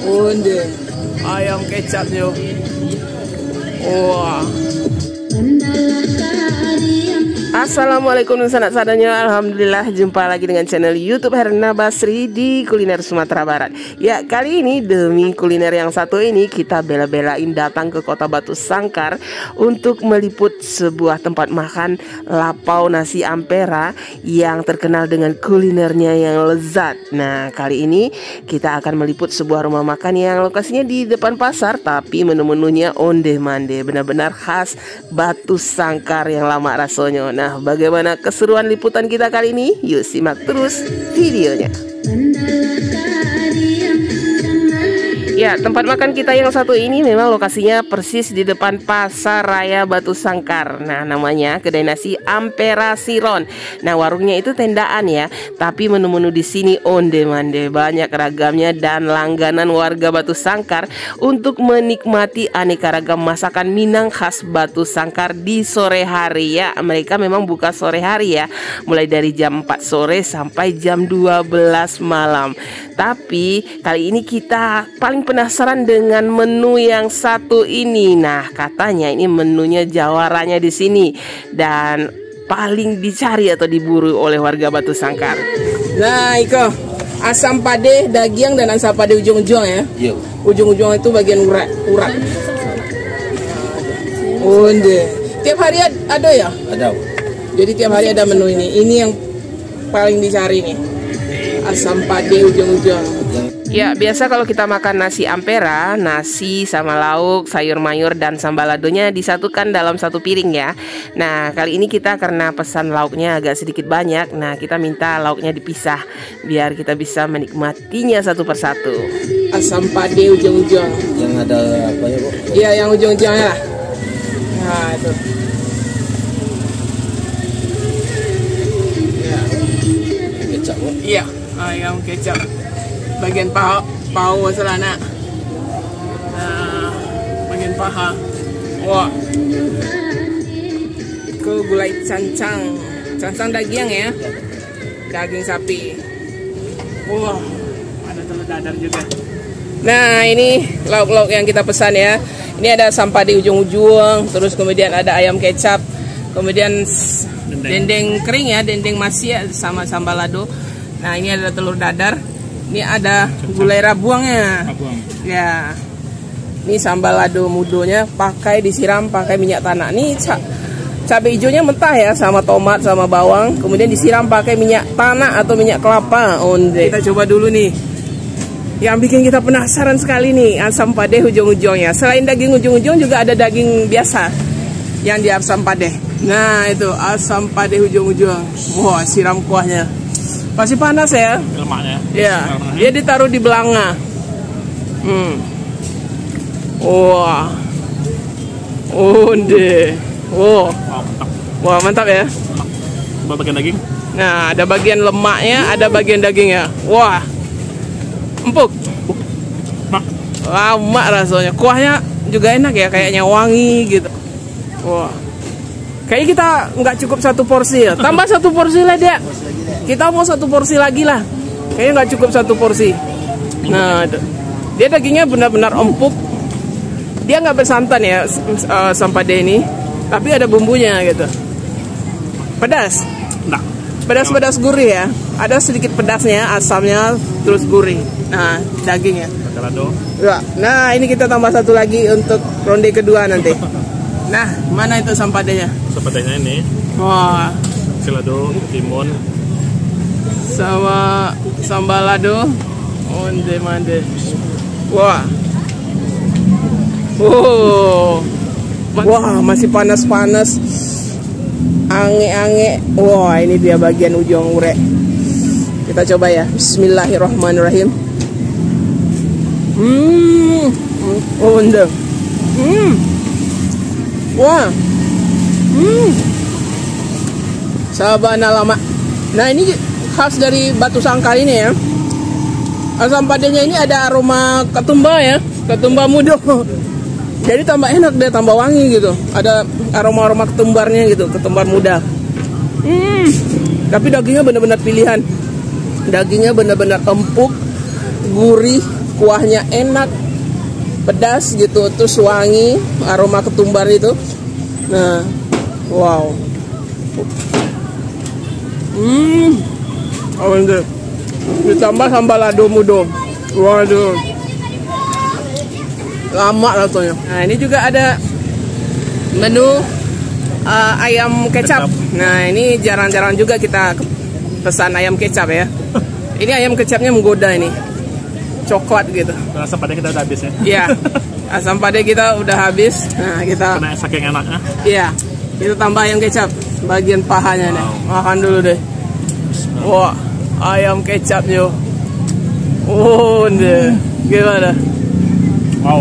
Onde ayam kecapnya. Wah. Assalamualaikum sanak sadanya. Alhamdulillah jumpa lagi dengan channel YouTube Herna Basri di kuliner Sumatera Barat. Ya, kali ini demi kuliner yang satu ini kita bela-belain datang ke kota Batu Sangkar untuk meliput sebuah tempat makan lapau nasi ampera yang terkenal dengan kulinernya yang lezat. Nah, kali ini kita akan meliput sebuah rumah makan yang lokasinya di depan pasar, tapi menu-menunya onde-mande, benar-benar khas Batu Sangkar yang lama rasanya. Nah, bagaimana keseruan liputan kita kali ini? Yuk simak terus videonya. Ya, tempat makan kita yang satu ini memang lokasinya persis di depan Pasar Raya Batu Sangkar. Nah, namanya kedai nasi Ampera Siron. Nah, warungnya itu tendaan ya, tapi menu-menu di sini onde-mande, banyak ragamnya dan langganan warga Batu Sangkar untuk menikmati aneka ragam masakan Minang khas Batu Sangkar di sore hari ya. Mereka memang buka sore hari ya, mulai dari jam 4 sore sampai jam 12 malam. Tapi kali ini kita paling penasaran dengan menu yang satu ini. Nah, katanya ini menunya jawaranya di sini dan paling dicari atau diburu oleh warga Batu Sangkar. Nah, Iko, asam pade, daging dan asam pade ujung-ujung ya. Iya. Ujung-ujung itu bagian urat. Onde. Tiap hari ada ya? Ada. Jadi tiap hari ada menu ini. Ini yang paling dicari nih. Asam pade ujung-ujung. Ya, biasa kalau kita makan nasi ampera, nasi sama lauk, sayur mayur dan sambaladonya disatukan dalam satu piring ya. Nah, kali ini kita karena pesan lauknya agak sedikit banyak, nah kita minta lauknya dipisah biar kita bisa menikmatinya satu persatu. Asam pade ujung-ujung. Yang ada apa ya, Bu? Iya, yang ujung-ujungnya lah. Nah, itu. Ya. Kecap, Bu? Iya, ayam kecap. Bagian paha masalah nak. Nah, bagian paha. Wah. Ke gulai cancang daging ya. Daging sapi. Wah, ada telur dadar juga. Nah, ini lauk-lauk yang kita pesan ya. Ini ada asam pade ujung-ujung, terus kemudian ada ayam kecap, kemudian dendeng kering ya, dendeng masia sama sambal lado. Nah, ini ada telur dadar. Ini ada gulai rabuangnya. Ya. Ini sambal lado mudonya disiram pakai minyak tanah. Ini cabai hijaunya mentah ya, sama tomat sama bawang, kemudian disiram pakai minyak tanah atau minyak kelapa. Onde. Kita coba dulu nih. Yang bikin kita penasaran sekali nih, asam pade ujung-ujungnya. Selain daging ujung-ujung juga ada daging biasa yang di asam pade. Nah, itu asam pade ujung-ujung. Wah, siram kuahnya. Pasti panas ya? Lemaknya. Ya, dia ditaruh di belanga. Wah. Onde. Wow. Wah, mantap ya. Coba bagian daging. Nah, ada bagian lemaknya, ada bagian dagingnya. Wah. Empuk. Lama rasanya. Kuahnya juga enak ya, kayaknya wangi gitu. Wah. Kayaknya kita nggak cukup satu porsi ya. Tambah satu porsi lah dia. Kita mau satu porsi lagi lah. Kayaknya nggak cukup satu porsi. Nah, dia dagingnya benar-benar empuk. Dia nggak bersantan ya, asam pade ini. Tapi ada bumbunya gitu. Pedas. Enggak. Pedas-pedas gurih ya. Ada sedikit pedasnya, asamnya, terus gurih. Nah, dagingnya. Ya. Nah, ini kita tambah satu lagi untuk ronde kedua nanti. Nah, mana itu asam padenya? Asam padenya ini. Wah. Lado, timun. Sama sambal lado, onde-mande. Wah. Oh. Wah, masih panas-panas. Ange-ange. Wah, ini dia bagian ujung urek. Kita coba ya. Bismillahirrahmanirrahim. Onde. Wah. Sabana lama. Nah, ini khas dari Batu Sangkar ini ya. Asam padenya ini ada aroma ketumbar ya, ketumbar muda. Jadi tambah enak deh, tambah wangi gitu. Ada aroma-aroma ketumbarnya gitu, ketumbar muda. Tapi dagingnya benar-benar pilihan. Dagingnya benar-benar empuk, gurih, kuahnya enak, pedas gitu, terus wangi, aroma ketumbar itu. Nah, wow. Oh, ini ditambah sambal lado mudo. Waduh, lama rasanya. Nah, ini juga ada menu ayam kecap. Nah, ini jarang-jarang juga kita pesan ayam kecap ya. Ini ayam kecapnya menggoda ini, coklat gitu. Asam pade kita udah habis ya? Iya, asam pade kita udah habis. Nah, kita karena saking enaknya. Iya, kita tambah ayam kecap bagian pahanya nih. Makan dulu deh. Wah, ayam kecapnya. Oh, deh. Gimana? Wow.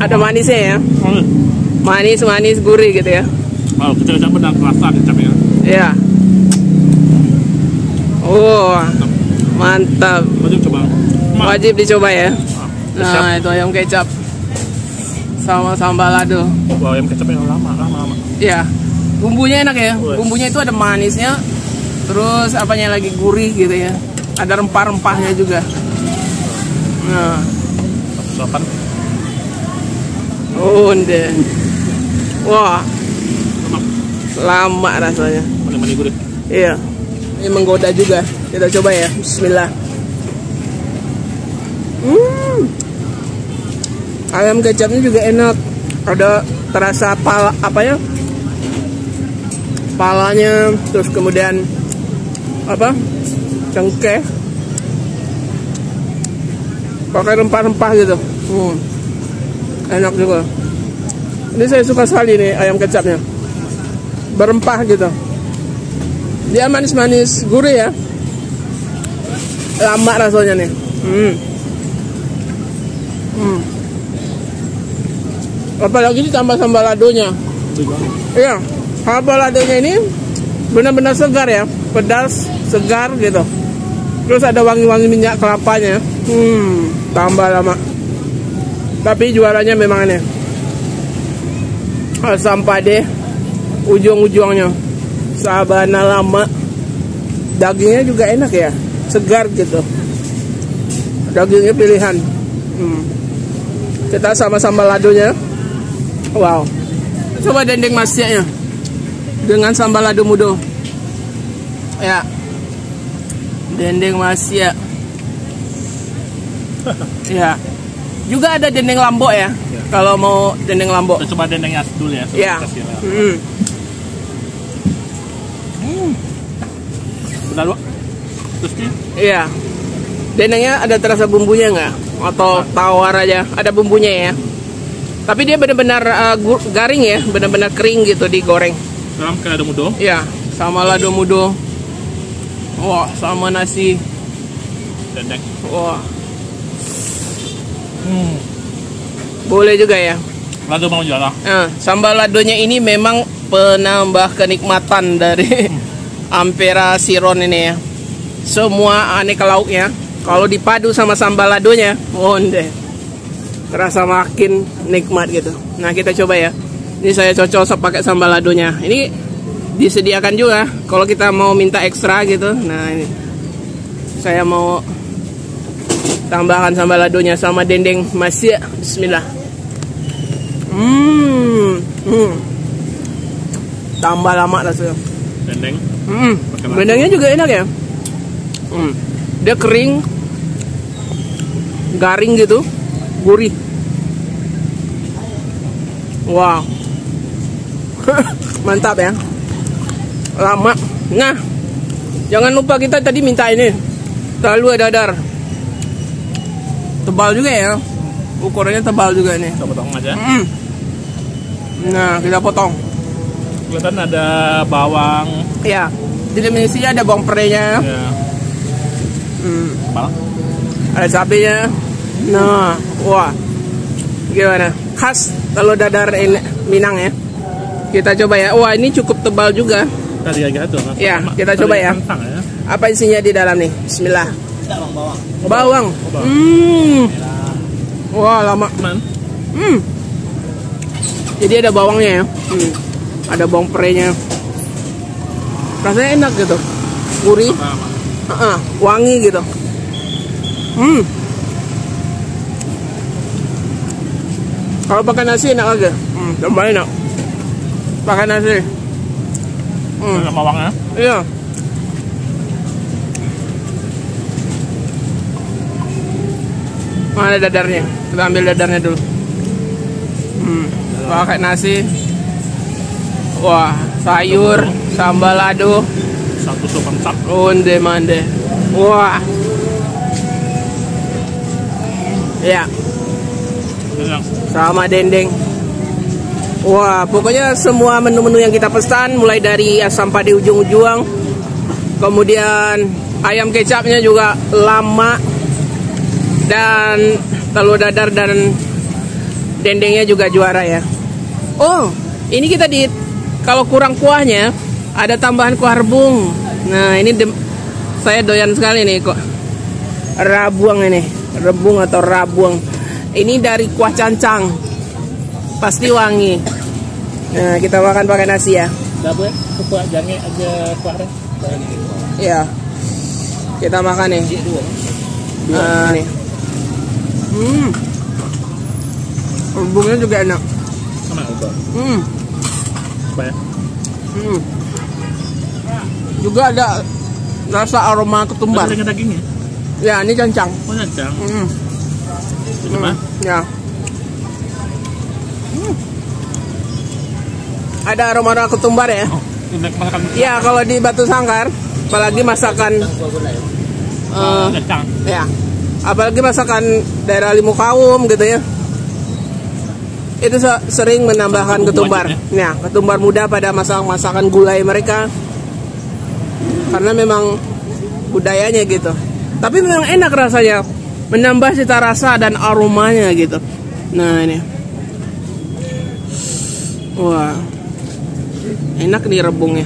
Ada manisnya ya? Manis, gurih gitu ya? Wow, kecap-kecap benar kerasa kecapnya. Iya. Oh, mantap. Wajib coba. Wajib dicoba ya. Nah, itu ayam kecap sama sambal lado. Wow, ayam kecapnya lama. Iya. Bumbunya enak ya. Bumbunya itu ada manisnya, terus apanya lagi gurih gitu ya. Ada rempah-rempahnya juga. Nah. Sopan. Oh, deh. Wah. Lama rasanya. Manis gurih. Iya. Ini menggoda juga. Kita coba ya. Bismillah. Ayam kecapnya juga enak. Ada terasa palanya, terus kemudian cengkeh, pakai rempah-rempah gitu. Enak juga. Ini saya suka sekali nih ayam kecapnya, berempah gitu. Dia manis-manis, gurih ya. Lama rasanya nih. Apalagi ditambah sambal ladonya. Iya, sambal ladonya ini benar-benar segar ya, pedas, segar gitu. Terus ada wangi-wangi minyak kelapanya. Tambah lama. Tapi juaranya memang ini asam pade, ujung-ujungnya sabana lama. Dagingnya juga enak ya, segar gitu. Dagingnya pilihan. Kita sama sambal ladonya. Wow. Coba dendeng masyaknya dengan sambal lado mudo. Ya. Dendeng masyak. Ya. Juga ada dendeng lombok ya. Kalau mau dendeng lombok. Kita coba dendeng as dulu ya. Ya. Benar, Pak? Terus ini? Iya. Dendengnya ada terasa bumbunya nggak? Atau tawar aja? Ada bumbunya ya. Tapi dia benar-benar garing ya, benar-benar kering gitu digoreng. Dalam kayak lado mudo? Iya, sama lado mudo. Wah, sama nasi. Dendeng. Wah. Boleh juga ya. Lado mau juara. Sambal ladonya ini memang penambah kenikmatan dari Ampera Siron ini ya. Semua aneka lauknya kalau dipadu sama sambal ladonya, terasa makin nikmat gitu. Nah, kita coba ya. Ini saya cocok pakai sambal ladonya. Ini disediakan juga kalau kita mau minta ekstra gitu. Nah, ini saya mau tambahkan sambal ladonya sama dendeng masyak. Bismillah. Tambah lama rasanya. Dendeng. Dendengnya juga enak ya. Dia kering, garing gitu, gurih. Wow. Mantap ya. Lama. Nah, jangan lupa kita tadi minta ini telur dadar. Tebal juga ya. Ukurannya tebal juga nih. Kita potong aja. Nah, kita potong. Kelihatan ada bawang. Ya. Di Indonesia ada bawang perenya. Ya. Ada cabenya. Nah, wah. Gimana? Khas telur dadar Minang ya. Kita coba ya. Wah, ini cukup tebal juga. Tadi agak tuh. Ya, kita coba ya. Apa isinya di dalam nih? Bismillah. Bawang. Wah, lama. Jadi ada bawangnya ya. Ada bawang perenya. Rasanya enak gitu. Gurih. wangi gitu. Kalau pakai nasi enak aja. Tambah enak. Pakai nasi. Sama bawangnya. Iya. Mana dadarnya? Kita ambil dadarnya dulu. Pakai nasi. Wah, sayur, sambal lado. Satu sup lengkap. Onde mande. Wah. Ya, Kenyang. sama dendeng. Wah, pokoknya semua menu-menu yang kita pesan, mulai dari asam pade ujung-ujung, kemudian ayam kecapnya juga lama, dan telur dadar dan dendengnya juga juara ya. Oh, ini kita kalau kurang kuahnya ada tambahan kuah rebung. Nah, ini saya doyan sekali nih kok. Rabuang ini, rebung atau rabuang. Ini dari kuah cancang. Pasti wangi. Nah, kita makan pakai nasi ya. Dapat kuah jange aja kuah deh. Iya. Kita makan nih. Nah, nih. Rebungnya juga enak. Sama itu. Apa ya? Juga ada rasa aroma ketumbar. Ada dagingnya. Ya, ini cancang. Oh, cancang. Coba. Ya. Ada aroma ketumbar ya. Oh, ini masakan. Ya, kalau di Batu Sangkar, apalagi masakan Cancang. ya, apalagi masakan daerah Limukawum gitu ya, itu sering menambahkan ketumbar. Ya, ketumbar muda pada masakan gulai mereka, karena memang budayanya gitu. Tapi memang enak rasanya, menambah cita rasa dan aromanya gitu. Nah ini, wah, enak nih rebungnya.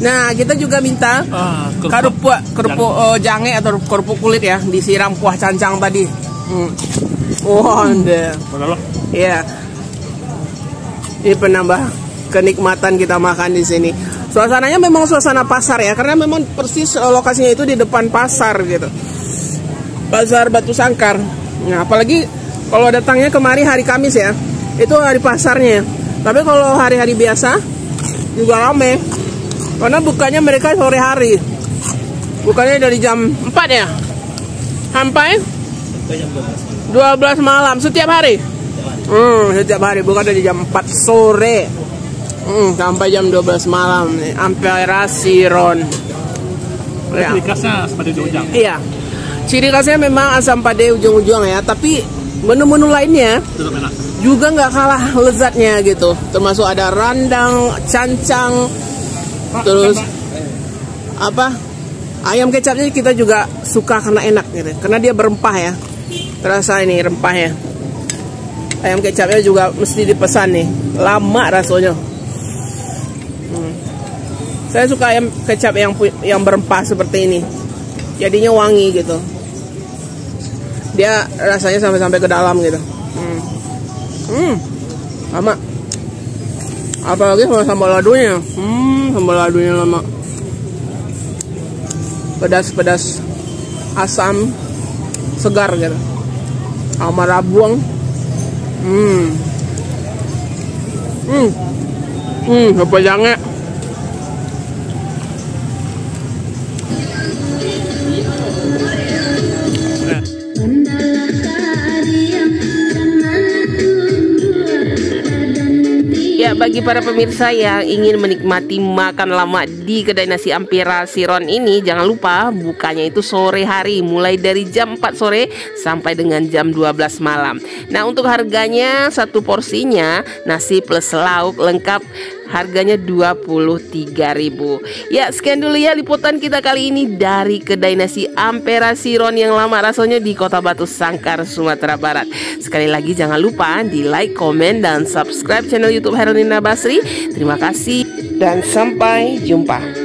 Nah, kita juga minta kerupuk jange atau kerupuk kulit ya, disiram kuah cancang tadi. Wah, iya. Ini penambah kenikmatan kita makan di sini. Suasananya memang suasana pasar ya, karena memang persis lokasinya itu di depan pasar gitu. Pasar Batu Sangkar. Nah, apalagi kalau datangnya kemari hari Kamis ya, itu hari pasarnya. Tapi kalau hari-hari biasa juga rame. Karena bukanya mereka sore hari. Bukanya dari jam 4 ya. Sampai 12 malam setiap hari. Setiap hari, bukan dari jam 4 sore. Sampai jam 12 malam nih. Ampera Siron. Ya. Ciri khasnya asam pade ujung-ujung. Iya. Ciri khasnya memang asam pade ujung-ujung ya, tapi menu-menu lainnya juga nggak kalah lezatnya gitu. Termasuk ada randang, cancang, terus apa? Ayam kecapnya kita juga suka karena enak gitu. Karena dia berempah ya. Terasa ini rempahnya. Ayam kecapnya juga mesti dipesan nih. Lama rasanya. Saya suka ayam kecap yang berempah seperti ini. Jadinya wangi gitu. Dia rasanya sampai ke dalam gitu. Lama. Apalagi sama sambal ladunya. Sambal ladunya lama. Pedas-pedas asam segar gitu. Sama rabuang. Apa jangan? Ya, bagi para pemirsa yang ingin menikmati makan lama di kedai nasi Ampera Siron ini, jangan lupa bukanya itu sore hari, mulai dari jam 4 sore sampai dengan jam 12 malam. Nah, untuk harganya satu porsinya nasi plus lauk lengkap harganya 23.000. Ya, sekian dulu ya liputan kita kali ini dari kedai nasi Ampera Siron yang lama rasanya di Kota Batu Sangkar, Sumatera Barat. Sekali lagi jangan lupa di like, komen, dan subscribe channel YouTube Herlina Basri. Terima kasih dan sampai jumpa.